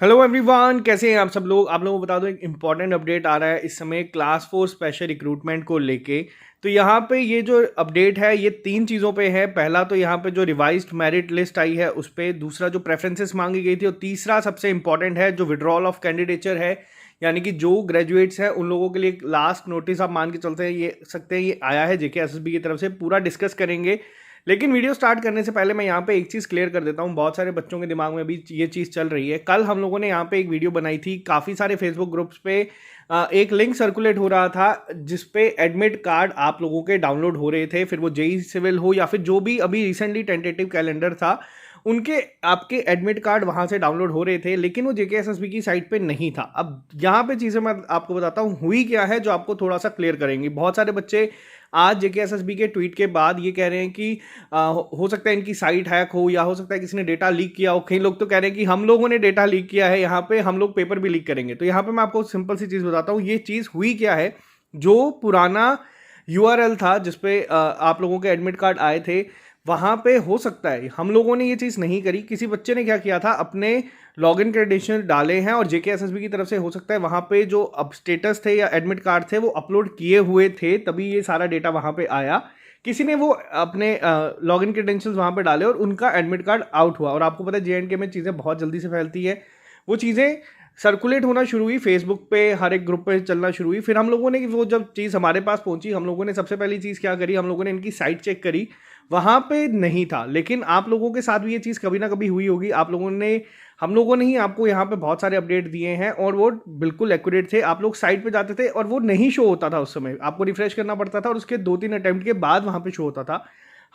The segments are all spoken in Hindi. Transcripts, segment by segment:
हेलो एवरीवन, कैसे हैं आप सब लोग। आप लोगों को बता दो, एक इम्पॉर्टेंट अपडेट आ रहा है इस समय क्लास 4 स्पेशल रिक्रूटमेंट को लेके। तो यहाँ पे ये जो अपडेट है ये 3 चीज़ों पे है। पहला तो यहाँ पे जो रिवाइज्ड मेरिट लिस्ट आई है उस पे, दूसरा जो प्रेफरेंसेस मांगी गई थी, और तीसरा सबसे इंपॉर्टेंट है जो विड्रॉल ऑफ कैंडिडेचर है, यानी कि जो ग्रेजुएट्स हैं उन लोगों के लिए लास्ट नोटिस आप मान के चलते हैं ये सकते हैं ये आया है जेकेएसएसबी की तरफ से। पूरा डिस्कस करेंगे, लेकिन वीडियो स्टार्ट करने से पहले मैं यहाँ पे एक चीज़ क्लियर कर देता हूँ। बहुत सारे बच्चों के दिमाग में भी ये चीज़ चल रही है। कल हम लोगों ने यहाँ पे एक वीडियो बनाई थी, काफ़ी सारे फेसबुक ग्रुप्स पे एक लिंक सर्कुलेट हो रहा था जिस पे एडमिट कार्ड आप लोगों के डाउनलोड हो रहे थे, फिर वो जेई सिविल हो या फिर जो भी अभी रिसेंटली टेंटेटिव कैलेंडर था, उनके आपके एडमिट कार्ड वहाँ से डाउनलोड हो रहे थे, लेकिन वो जेकेएसएसबी की साइट पे नहीं था। अब यहाँ पे चीज़ें मैं आपको बताता हूँ हुई क्या है, जो आपको थोड़ा सा क्लियर करेंगी। बहुत सारे बच्चे आज जेकेएसएसबी के ट्वीट के बाद ये कह रहे हैं कि हो सकता है इनकी साइट हैक हो, या हो सकता है किसी ने डेटा लीक किया हो। कई लोग तो कह रहे हैं कि हम लोगों ने डेटा लीक किया है, यहाँ पे हम लोग पेपर भी लीक करेंगे। तो यहाँ पे मैं आपको सिंपल सी चीज़ बताता हूँ, ये चीज़ हुई क्या है। जो पुराना यूआरएल था जिसपे आप लोगों के एडमिट कार्ड आए थे, वहाँ पे हो सकता है हम लोगों ने ये चीज़ नहीं करी। किसी बच्चे ने क्या किया था, अपने लॉगिन क्रेडेंशियल डाले हैं और जेकेएसएसबी की तरफ से हो सकता है वहाँ पे जो अब स्टेटस थे या एडमिट कार्ड थे वो अपलोड किए हुए थे, तभी ये सारा डेटा वहाँ पे आया। किसी ने वो अपने लॉगिन क्रेडेंशियल्स वहाँ पे डाले और उनका एडमिट कार्ड आउट हुआ। और आपको पता है जेएंडके में चीज़ें बहुत जल्दी से फैलती है। वो चीज़ें सर्कुलेट होना शुरू हुई, फेसबुक पे हर एक ग्रुप पे चलना शुरू हुई। फिर हम लोगों ने वो जब चीज़ हमारे पास पहुंची, हम लोगों ने सबसे पहली चीज़ क्या करी, हम लोगों ने इनकी साइट चेक करी, वहाँ पे नहीं था। लेकिन आप लोगों के साथ भी ये चीज़ कभी ना कभी हुई होगी। आप लोगों ने, हम लोगों ने ही आपको यहाँ पे बहुत सारे अपडेट दिए हैं और वो बिल्कुल एक्यूरेट थे। आप लोग साइट पे जाते थे और वो नहीं शो होता था, उस समय आपको रिफ्रेश करना पड़ता था और उसके 2-3 अटेम्प्ट के बाद वहाँ पे शो होता था।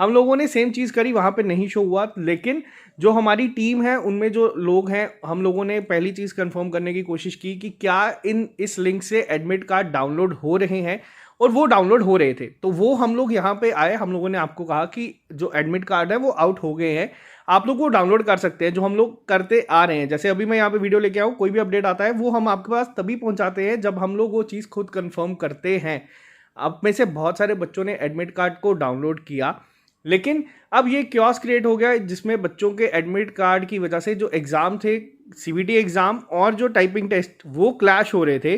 हम लोगों ने सेम चीज़ करी, वहाँ पे नहीं शो हुआ। लेकिन जो हमारी टीम है उनमें जो लोग हैं, हम लोगों ने पहली चीज़ कंफर्म करने की कोशिश की कि क्या इस लिंक से एडमिट कार्ड डाउनलोड हो रहे हैं, और वो डाउनलोड हो रहे थे। तो वो हम लोग यहाँ पे आए, हम लोगों ने आपको कहा कि जो एडमिट कार्ड है वो आउट हो गए हैं, आप लोग वो डाउनलोड कर सकते हैं, जो हम लोग करते आ रहे हैं। जैसे अभी मैं यहाँ पे वीडियो लेके आऊँ, कोई भी अपडेट आता है वो हम आपके पास तभी पहुँचाते हैं जब हम लोग वो चीज़ खुद कंफर्म करते हैं। आप में से बहुत सारे बच्चों ने एडमिट कार्ड को डाउनलोड किया, लेकिन अब ये क्योस क्रिएट हो गया जिसमें बच्चों के एडमिट कार्ड की वजह से जो एग्ज़ाम थे, सीबीटी एग्ज़ाम और जो टाइपिंग टेस्ट, वो क्लैश हो रहे थे।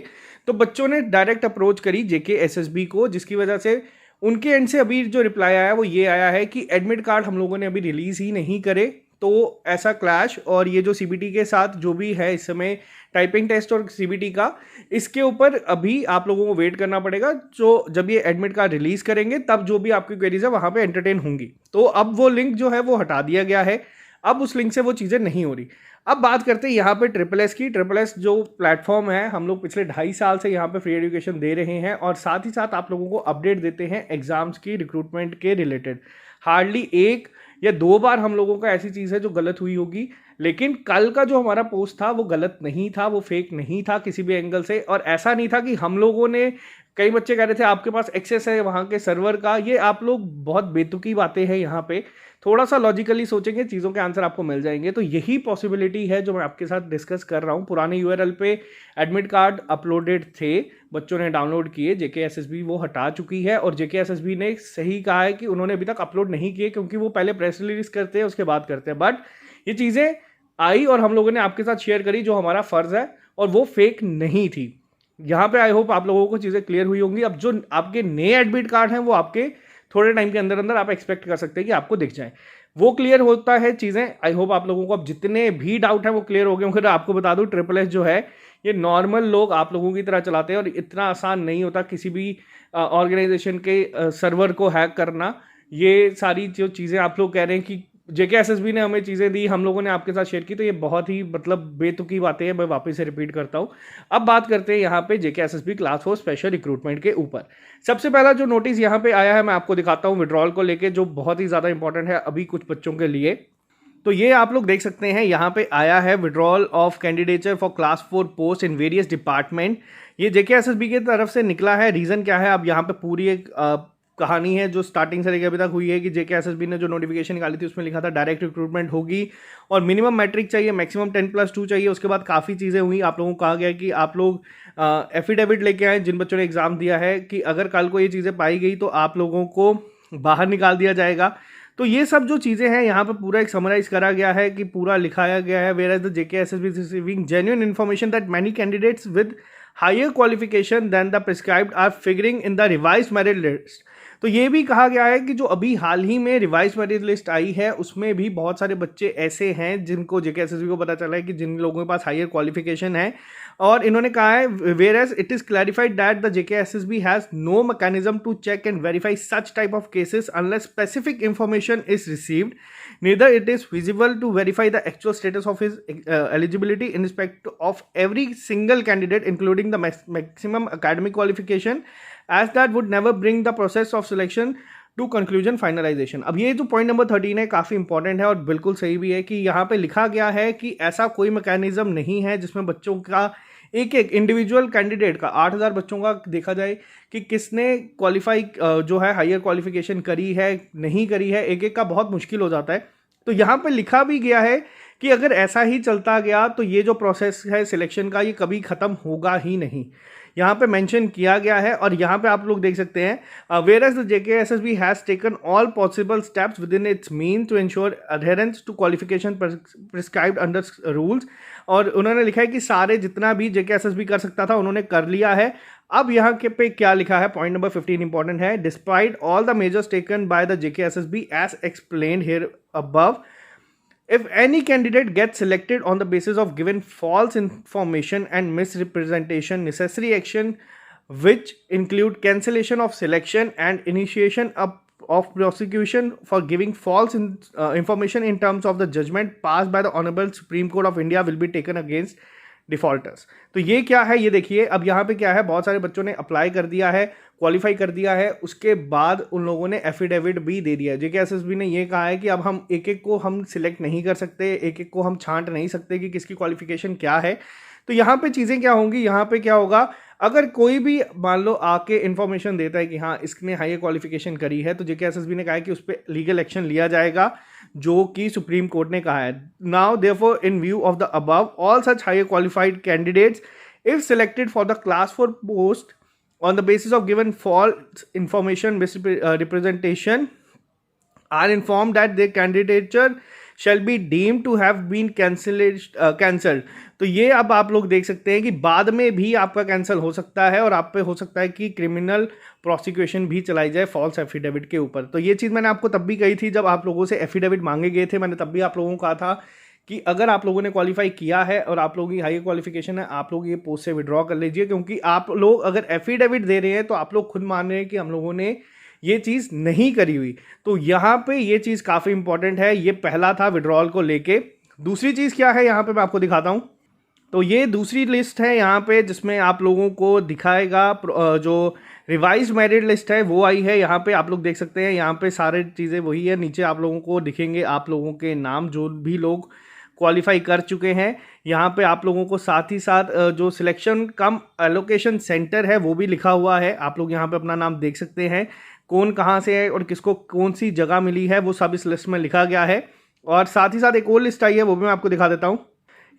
तो बच्चों ने डायरेक्ट अप्रोच करी जेकेएसएसबी को, जिसकी वजह से उनके एंड से अभी जो रिप्लाई आया वो ये आया है कि एडमिट कार्ड हम लोगों ने अभी रिलीज़ ही नहीं करे। तो ऐसा क्लैश, और ये जो सीबीटी के साथ जो भी है इस समय टाइपिंग टेस्ट और सीबीटी का, इसके ऊपर अभी आप लोगों को वेट करना पड़ेगा। जो जब ये एडमिट कार्ड रिलीज करेंगे तब जो भी आपकी क्वेरीज है वहाँ पे एंटरटेन होंगी। तो अब वो लिंक जो है वो हटा दिया गया है, अब उस लिंक से वो चीज़ें नहीं हो रही। अब बात करते हैं यहाँ पे ट्रिपल एस की। ट्रिपल एस जो प्लेटफॉर्म है, हम लोग पिछले 2.5 साल से यहाँ पे फ्री एजुकेशन दे रहे हैं और साथ ही साथ आप लोगों को अपडेट देते हैं एग्जाम्स की, रिक्रूटमेंट के रिलेटेड। हार्डली 1 या 2 बार हम लोगों का ऐसी चीज़ है जो गलत हुई होगी, लेकिन कल का जो हमारा पोस्ट था वो गलत नहीं था, वो फेक नहीं था किसी भी एंगल से। और ऐसा नहीं था कि हम लोगों ने, कई बच्चे कह रहे थे आपके पास एक्सेस है वहाँ के सर्वर का, ये आप लोग बहुत बेतुकी बातें हैं। यहाँ पे थोड़ा सा लॉजिकली सोचेंगे, चीज़ों के आंसर आपको मिल जाएंगे। तो यही पॉसिबिलिटी है जो मैं आपके साथ डिस्कस कर रहा हूँ। पुराने यूआरएल पे एडमिट कार्ड अपलोडेड थे, बच्चों ने डाउनलोड किए, जेकेएसएसबी वो हटा चुकी है। और जेकेएसएसबी ने सही कहा है कि उन्होंने अभी तक अपलोड नहीं किए, क्योंकि वो पहले प्रेस रिलीज करते हैं उसके बाद करते हैं। बट ये चीज़ें आई और हम लोगों ने आपके साथ शेयर करी, जो हमारा फ़र्ज़ है, और वो फेक नहीं थी। यहाँ पे आई होप आप लोगों को चीज़ें क्लियर हुई होंगी। अब जो आपके नए एडमिट कार्ड हैं वो आपके थोड़े टाइम के अंदर अंदर आप एक्सपेक्ट कर सकते हैं कि आपको दिख जाए, वो क्लियर होता है चीज़ें। आई होप आप लोगों को अब जितने भी डाउट हैं वो क्लियर हो गए होंगे। आपको बता दूं, ट्रिपल एस जो है ये नॉर्मल लोग आप लोगों की तरह चलाते हैं और इतना आसान नहीं होता किसी भी ऑर्गेनाइजेशन के सर्वर को हैक करना। ये सारी जो चीज़ें आप लोग कह रहे हैं कि जेकेएसएसबी ने हमें चीज़ें दी, हम लोगों ने आपके साथ शेयर की, तो ये बहुत ही मतलब बेतुकी बातें हैं। मैं वापस से रिपीट करता हूँ। अब बात करते हैं यहाँ पे जेकेएसएसबी क्लास 4 स्पेशल रिक्रूटमेंट के ऊपर। सबसे पहला जो नोटिस यहाँ पे आया है मैं आपको दिखाता हूँ विड्रॉल को लेके, जो बहुत ही ज़्यादा इंपॉर्टेंट है अभी कुछ बच्चों के लिए। तो ये आप लोग देख सकते हैं, यहाँ पे आया है withdrawal of candidature for class 4 post in various department. ये जेकेएसएसबी की तरफ से निकला है। रीज़न क्या है, अब यहाँ पे पूरी एक कहानी है जो स्टार्टिंग से लेकर अभी तक हुई है कि जेकेएसएसबी ने जो नोटिफिकेशन निकाली थी उसमें लिखा था डायरेक्ट रिक्रूटमेंट होगी और मिनिमम मैट्रिक चाहिए, मैक्सिमम 10+2 चाहिए। उसके बाद काफ़ी चीज़ें हुई, आप लोगों को कहा गया कि आप लोग एफिडेविट लेके आए जिन बच्चों ने एग्ज़ाम दिया है, कि अगर कल को ये चीज़ें पाई गई तो आप लोगों को बाहर निकाल दिया जाएगा। तो ये सब जो चीज़ें हैं यहाँ पे पूरा एक समराइज करा गया है कि पूरा लिखाया गया है, whereas the JKSSB is receiving genuine information that many candidates with higher qualification than the prescribed are figuring in the revised merit list। तो ये भी कहा गया है कि जो अभी हाल ही में रिवाइज मेरिट लिस्ट आई है उसमें भी बहुत सारे बच्चे ऐसे हैं जिनको JKSSB को पता चला है कि जिन लोगों के पास हायर क्वालिफिकेशन है, और इन्होंने कहा है whereas it is clarified that the JKSSB has no mechanism to check and verify such type of cases unless specific information is received, neither it is feasible to verify the actual status of his eligibility in respect of every single candidate including the maximum academic qualification, as that would never bring the process of selection to conclusion finalization। अब ये जो पॉइंट नंबर 13 है काफ़ी इंपॉर्टेंट है और बिल्कुल सही भी है कि यहाँ पे लिखा गया है कि ऐसा कोई मैकेनिज्म नहीं है जिसमें बच्चों का एक एक इंडिविजुअल कैंडिडेट का 8000 बच्चों का देखा जाए कि किसने क्वालिफाई जो है हायर क्वालिफिकेशन करी है नहीं करी है, एक एक का बहुत मुश्किल हो जाता है। तो यहाँ पे लिखा भी गया है कि अगर ऐसा ही चलता गया तो ये जो प्रोसेस है सिलेक्शन का ये कभी ख़त्म होगा ही नहीं, यहाँ पे मेंशन किया गया है। और यहाँ पे आप लोग देख सकते हैं whereas the JKSSB has taken all possible steps within its mean to ensure adherence to qualification prescribed under rules. और उन्होंने लिखा है कि सारे जितना भी JKSSB कर सकता था उन्होंने कर लिया है। अब यहाँ के पे क्या लिखा है, पॉइंट नंबर 15 इंपॉर्टेंट है, despite all the measures taken by the JKSSB as explained here above, if any candidate gets selected on the basis of given false information and misrepresentation, necessary action which include cancellation of selection and initiation of prosecution for giving false information in terms of the judgment passed by the Honorable Supreme Court of India will be taken against defaulters. तो ये क्या है, ये देखिए अब यहाँ पे क्या है, बहुत सारे बच्चों ने अप्लाई कर दिया है, क्वालिफाई कर दिया है, उसके बाद उन लोगों ने एफिडेविट भी दे दिया है। JKSSB ने ये कहा है कि अब हम एक एक को हम सिलेक्ट नहीं कर सकते, एक एक को हम छांट नहीं सकते कि किसकी क्वालिफिकेशन क्या है। तो यहाँ पे चीज़ें क्या होंगी, यहाँ पे क्या होगा, अगर कोई भी मान लो आके इन्फॉर्मेशन देता है कि हाँ इसने हायर क्वालिफिकेशन करी है तो JKSSB ने कहा है कि उस पर लीगल एक्शन लिया जाएगा, जो कि सुप्रीम कोर्ट ने कहा है। Now therefore in view of the above all such higher qualified candidates if selected for the class 4 post on the basis of given false information misrepresentation are informed that their candidature shall be deemed to have been cancelled। तो ये अब आप लोग देख सकते हैं कि बाद में भी आपका कैंसिल हो सकता है और आप पे हो सकता है कि क्रिमिनल प्रोसिक्यूशन भी चलाई जाए फॉल्स एफिडेविट के ऊपर। तो ये चीज़ मैंने आपको तब भी कही थी जब आप लोगों से एफिडेविट मांगे गए थे, मैंने तब भी आप लोगों को कहा था कि अगर आप लोगों ने क्वालिफाई किया है और आप लोगों की हाई क्वालिफिकेशन है, आप लोग ये पोस्ट से विड्रॉ कर लीजिए, क्योंकि आप लोग अगर एफिडेविट दे रहे हैं तो आप लोग खुद मान रहे हैं कि हम लोगों ने ये चीज़ नहीं करी हुई। तो यहाँ पे ये चीज़ काफ़ी इंपॉर्टेंट है। ये पहला था विड्रॉल को लेके। दूसरी चीज़ क्या है यहाँ पे मैं आपको दिखाता हूँ। तो ये दूसरी लिस्ट है यहाँ पे जिसमें आप लोगों को दिखाएगा जो रिवाइज मेरिट लिस्ट है वो आई है। यहाँ पे आप लोग देख सकते हैं, यहाँ पे सारे चीज़ें वही है। नीचे आप लोगों को दिखेंगे आप लोगों के नाम जो भी लोग क्वालिफाई कर चुके हैं। यहाँ पे आप लोगों को साथ ही साथ जो सिलेक्शन कम एलोकेशन सेंटर है वो भी लिखा हुआ है। आप लोग यहाँ पे अपना नाम देख सकते हैं, कौन कहाँ से है और किसको कौन सी जगह मिली है वो सब इस लिस्ट में लिखा गया है। और साथ ही साथ एक और लिस्ट आई है वो भी मैं आपको दिखा देता हूँ।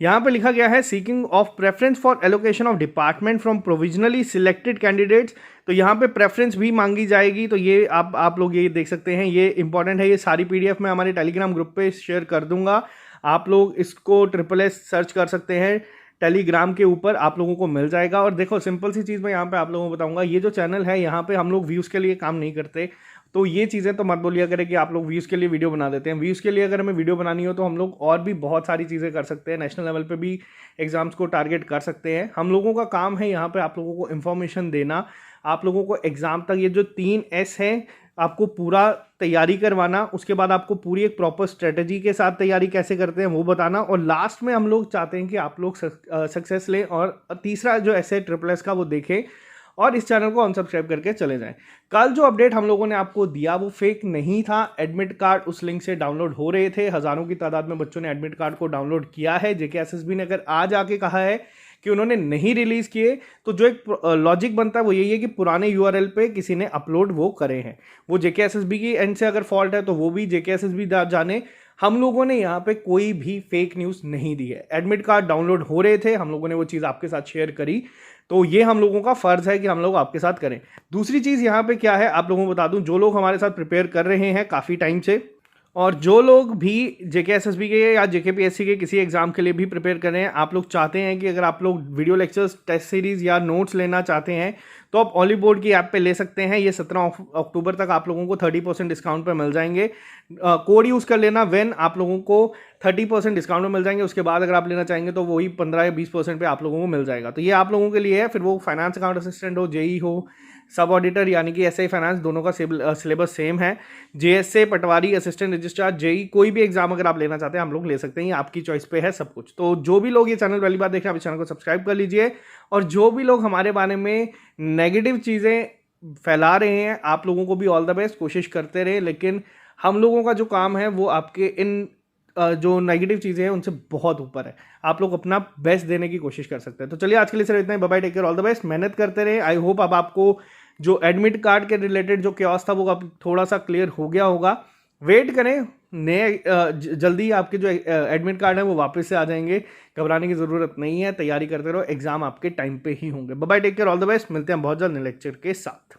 यहाँ पे लिखा गया है seeking of preference for allocation of department from provisionally selected candidates. तो यहाँ पे प्रेफरेंस भी मांगी जाएगी। तो ये आप लोग ये देख सकते हैं, ये इंपॉर्टेंट है। ये सारी PDF मैं हमारे टेलीग्राम ग्रुप पे शेयर कर दूंगा, आप लोग इसको SSS सर्च कर सकते हैं टेलीग्राम के ऊपर, आप लोगों को मिल जाएगा। और देखो सिंपल सी चीज़ मैं यहाँ पे आप लोगों को बताऊंगा, ये जो चैनल है यहाँ पे हम लोग व्यूज़ के लिए काम नहीं करते। तो ये चीज़ें तो मत बोलिए करें कि आप लोग व्यूज़ के लिए वीडियो बना देते हैं। व्यूज़ के लिए अगर हमें वीडियो बनानी हो तो हम लोग और भी बहुत सारी चीज़ें कर सकते हैं, नेशनल लेवल पे भी एग्ज़ाम्स को टारगेट कर सकते हैं। हम लोगों का काम है यहाँ पे आप लोगों को इन्फॉर्मेशन देना, आप लोगों को एग्ज़ाम तक ये जो 3S हैं आपको पूरा तैयारी करवाना, उसके बाद आपको पूरी एक प्रॉपर स्ट्रेटजी के साथ तैयारी कैसे करते हैं वो बताना, और लास्ट में हम लोग चाहते हैं कि आप लोग सक्सेस लें और तीसरा जो ऐसे SSS का वो देखें और इस चैनल को अनसब्सक्राइब करके चले जाएं। कल जो अपडेट हम लोगों ने आपको दिया वो फेक नहीं था। एडमिट कार्ड उस लिंक से डाउनलोड हो रहे थे, हज़ारों की तादाद में बच्चों ने एडमिट कार्ड को डाउनलोड किया है। JKSSB ने अगर आज आके कहा है कि उन्होंने नहीं रिलीज़ किए तो जो एक लॉजिक बनता है वो यही है कि पुराने URL पे किसी ने अपलोड वो करे हैं। वो JKSSB की एंड से अगर फॉल्ट है तो वो भी JKSSB जाने। हम लोगों ने यहाँ पे कोई भी फेक न्यूज़ नहीं दी है। एडमिट कार्ड डाउनलोड हो रहे थे, हम लोगों ने वो चीज़ आपके साथ शेयर करी, तो ये हम लोगों का फ़र्ज़ है कि हम लोग आपके साथ करें। दूसरी चीज़ यहाँ पे क्या है आप लोगों को बता दूँ, जो लोग हमारे साथ प्रिपेयर कर रहे हैं काफ़ी टाइम से और जो लोग भी JKSSB के या JKPSC के किसी एग्जाम के लिए भी प्रिपेयर कर रहे हैं, आप लोग चाहते हैं कि अगर आप लोग वीडियो लेक्चर्स, टेस्ट सीरीज या नोट्स लेना चाहते हैं तो आप ऑली बोर्ड की ऐप पे ले सकते हैं। ये 17 अक्टूबर तक आप लोगों को 30% डिस्काउंट पे मिल जाएंगे। कोड यूज़ कर लेना वेन, आप लोगों को 30% डिस्काउंट में मिल जाएंगे। उसके बाद अगर आप लेना चाहेंगे तो वही 15 या 20% पे आप लोगों को मिल जाएगा। तो ये आप लोगों के लिए है। फिर वो फाइनेंस अकाउंट असिस्टेंट हो, जेई हो, सब ऑडिटर यानी कि एसआई फाइनेंस, दोनों का सिलेबस सेम है। जेएसए, पटवारी, असिस्टेंट रजिस्ट्रार, जेई, कोई भी एग्जाम अगर आप लेना चाहते हैं हम लोग ले सकते हैं। ये आपकी चॉइस पे है सब कुछ। तो जो भी लोग ये चैनल पहली बार देख रहे हैं, इस चैनल को सब्सक्राइब कर लीजिए। और जो भी लोग हमारे बारे में नेगेटिव चीज़ें फैला रहे हैं, आप लोगों को भी ऑल द बेस्ट, कोशिश करते रहे। लेकिन हम लोगों का जो काम है वो आपके इन जो नेगेटिव चीज़ें हैं उनसे बहुत ऊपर है। आप लोग अपना बेस्ट देने की कोशिश कर सकते हैं। तो चलिए आज के लिए सिर्फ इतना ही। Bye bye, take care, all the best, मेहनत करते रहे। आई होप अब आपको जो एडमिट कार्ड के रिलेटेड जो क्योस था वो अब थोड़ा सा क्लियर हो गया होगा। वेट करें, नए जल्दी आपके जो एडमिट कार्ड है वो वापस से आ जाएंगे। घबराने की ज़रूरत नहीं है, तैयारी करते रहो, एग्जाम आपके टाइम पे ही होंगे। Bye bye, take care, all the best, मिलते हैं बहुत जल्द नए लेक्चर के साथ।